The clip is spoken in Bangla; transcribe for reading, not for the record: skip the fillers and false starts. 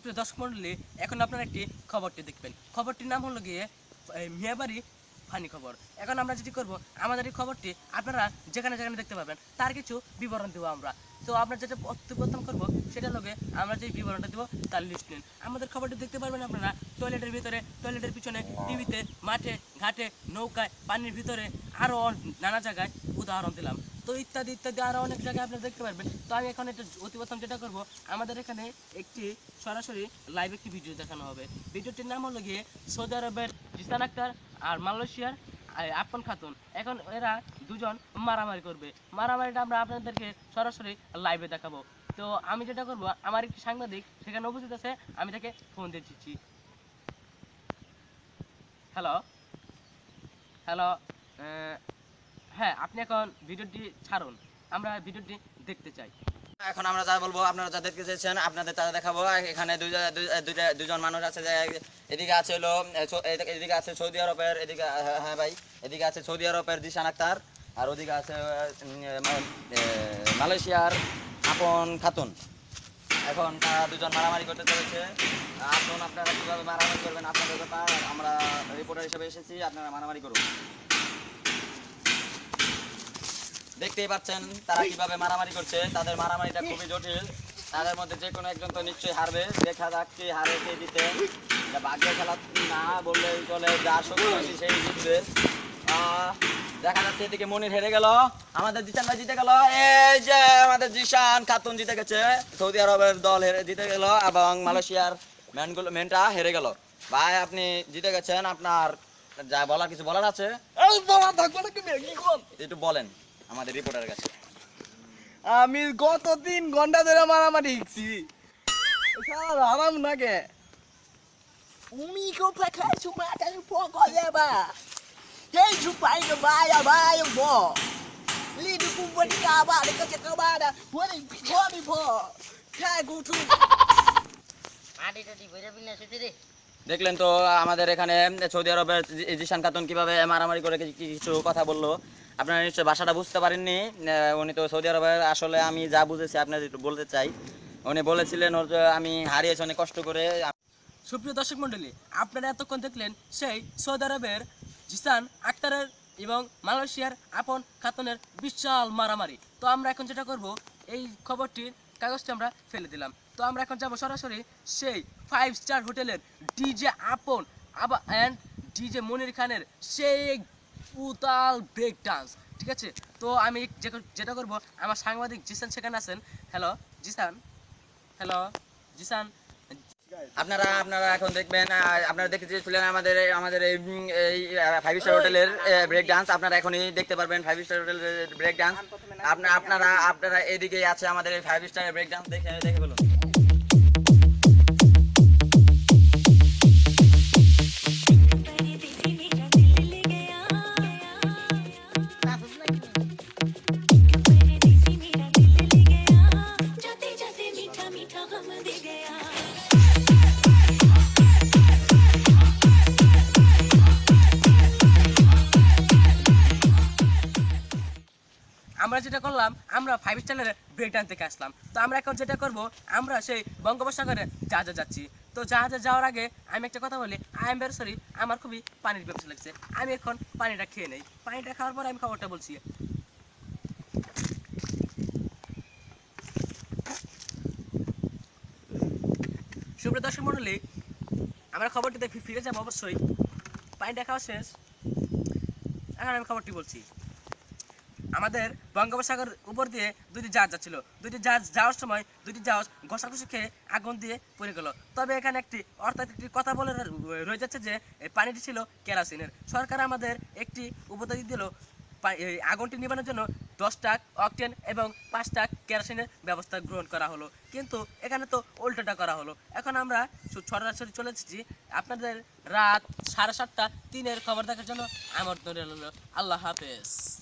সুপ্রিয় দর্শক মন্ডলী, এখন আপনারা একটি খবরটি দেখবেন। খবরটির নাম হলো গিয়ে মিয়াবাড়ি ফানি খবর। এখন আমরা যেটি করব, আমাদের এই খবরটি আপনারা যেখানে যেখানে দেখতে পাবেন তার কিছু বিবরণ দেবো আমরা। তো আমরা যেটা প্রথম করবো সেটা লগে আমরা যে বিবরণটা দেবো তার লিস্ট নিন। আমাদের খবরটি দেখতে পারবেন আপনারা টয়লেটের ভিতরে, টয়লেটের পিছনে, টিভিতে, মাঠে ঘাটে, নৌকায়, পানির ভিতরে, আরও নানা জায়গায় উদাহরণ দিলাম। তো ইত্যাদি ইত্যাদি আরও অনেক জায়গায় আপনারা দেখতে পারবেন। তো আমি এখন এটা অতি প্রথম যেটা করবো, আমাদের এখানে একটি সরাসরি লাইভ একটি ভিডিও দেখানো হবে। ভিডিওটির নাম হলো গিয়ে সৌদি আরবের জিসান আক্তার আর মালয়েশিয়ার আফন খাতুন। এখন এরা দুজন মারামারি করবে। মারামারিটা আমরা আপনাদেরকে সরাসরি লাইভে দেখাবো। তো আমি যেটা করবো, আমার একটি সাংবাদিক সেখানে উপস্থিত আছে, আমি তাকে ফোন দিয়ে দিচ্ছি। হ্যালো হ্যালো হ্যাঁ, আপনি এখন ভিডিওটি ছাড়ুন, আমরা ভিডিওটি দেখতে চাই। এখন আমরা যা বলবো আপনারা যা দেখতে চাইছেন আপনাদের তারা দেখাবো। এখানে দুজন মানুষ আছে, যে এদিকে আছে হলো এদিকে আছে সৌদি আরবের, এদিকে হ্যাঁ ভাই, এদিকে আছে সৌদি আরবের জিসান আক্তার, আর ওদিকে আছে মালয়েশিয়ার আপন খাতুন। এখন তারা দুজন মারামারি করতে চলেছে। আসুন আপনারা কীভাবে মারামারি করবেন আপনাদের ব্যাপার, আমরা রিপোর্টার হিসেবে এসেছি, আপনারা মারামারি করুন। দেখতেই পাচ্ছেন তারা কিভাবে মারামারি করছে, তাদের মারামারিটা খুবই জটিল। তাদের মধ্যে যে কোনো একজন তো নিশ্চয়ই হারবে, দেখা যাক কে হারে কে জিতে। ভাগ্যের খেলা না বললে চলে, যা শক্তি সেই জিতবে। দেখা যাচ্ছে এদিকে মনির হেরে গেল, আমাদের জিসান ভাই জিতে গেল। এই যে আমাদের জিসান খাতুন জিতে গেছে, সৌদি আরবের দল জিতে গেল এবং মালয়েশিয়ার মেনটা হেরে গেল। ভাই আপনি জিতে গেছেন, আপনার যা বলার কিছু বলার আছে একটু বলেন আমাদের রিপোর্টারের কাছে। আমি গত 3 ঘন্টা ধরে মারামারি শিখছি, আরাম নাকে Umi ko pa kai su ma ta po ko le ba. Hey su pai no ba ya ba yo bo. Li du ku bo di ka ba le ka ka ba da. Bo ni po. Kai go tu. আটি টাটি বইরা বিনা সুতি রে। দেখলেন তো আমাদের এখানে সৌদি আরবের জিসান খাতুন কিভাবে মারামারি করে কিছু কথা বললো। আপনারা নিশ্চয়ই ভাষাটা বুঝতে পারেননি। উনি তো সৌদি আরবের, আসলে আমি যা বুঝেছি আপনাদের একটু বলতে চাই। উনি বলেছিলেন আমি হারিয়েছি অনেক কষ্ট করে। সুপ্রিয় দর্শক মন্ডলী, আপনারা এতক্ষণ দেখলেন সেই সৌদি আরবের জিসান আক্তারের এবং মালয়েশিয়ার আপন খাতুনের বিশাল মারামারি। তো আমরা এখন যেটা করব, এই খবরটির কাগজটা আমরা ফেলে দিলাম। তো আমরা এখন যাব সরাসরি সেই 5 স্টার হোটেলের ডিজে আপন অ্যান্ড ডিজে মনির খানের সেই উতাল ব্রেক ডান্স। ঠিক আছে, তো আমি যেটা করব, আমার সাংবাদিক জিসান সেখানে আছেন। Hello Jisan, hello Jisan. আপনারা এখন দেখবেন, আপনারা দেখতে চেয়েছিলেন আমাদের আমাদের এই 5 স্টার হোটেলের ব্রেক ডান্স। আপনারা এখনই দেখতে পারবেন 5 স্টার হোটেলের ব্রেক ডান্স। আপনারা এদিকে আছে আমাদের এই 5 স্টারের ব্রেক ডান্স, দেখে বলুন। আমরা যেটা করলাম, আমরা 5 স্টারের ব্রেক ডান্স থেকে আসলাম। তো আমরা এখন যেটা করব, আমরা সেই বঙ্গোপসাগরে জাহাজে যাচ্ছি। তো জাহাজে যাওয়ার আগে আমি একটা কথা বলি, আই এম ভেরি সরি, আমার খুবই পানির ব্যবসা লাগছে। আমি এখন পানিটা খেয়ে নেই, পানিটা খাওয়ার পর আমি খবরটা বলছি। সুপ্রিয় দর্শক মন্ডলী, আমরা খবরটিতে ফিরে যাবো অবশ্যই। পানিটা খাওয়া শেষ, এখন আমি খবরটি বলছি। আমাদের বঙ্গোপসাগর উপর দিয়ে দুটি জাহাজ যাচ্ছিল। দুটি জাহাজ যাওয়ার সময় দুটি জাহাজ ঘষাঘষি খেয়ে আগুন দিয়ে পড়ে গেল। তবে এখানে একটি কথা বলে রয়ে যাচ্ছে যে এই পানিটি ছিল কেরোসিনের। সরকার আমাদের একটি উপদেশ দিল, এই আগুনটি নিবানোর জন্য 10 টাক অকটেন এবং 5 টাক কেরোসিনের ব্যবস্থা গ্রহণ করা হলো, কিন্তু এখানে তো উল্টোটা করা হলো। এখন আমরা সরাসরি চলে এসেছি আপনাদের রাত 7:30 3-এর খবর দেখার জন্য। আমার আল্লাহ হাফেজ।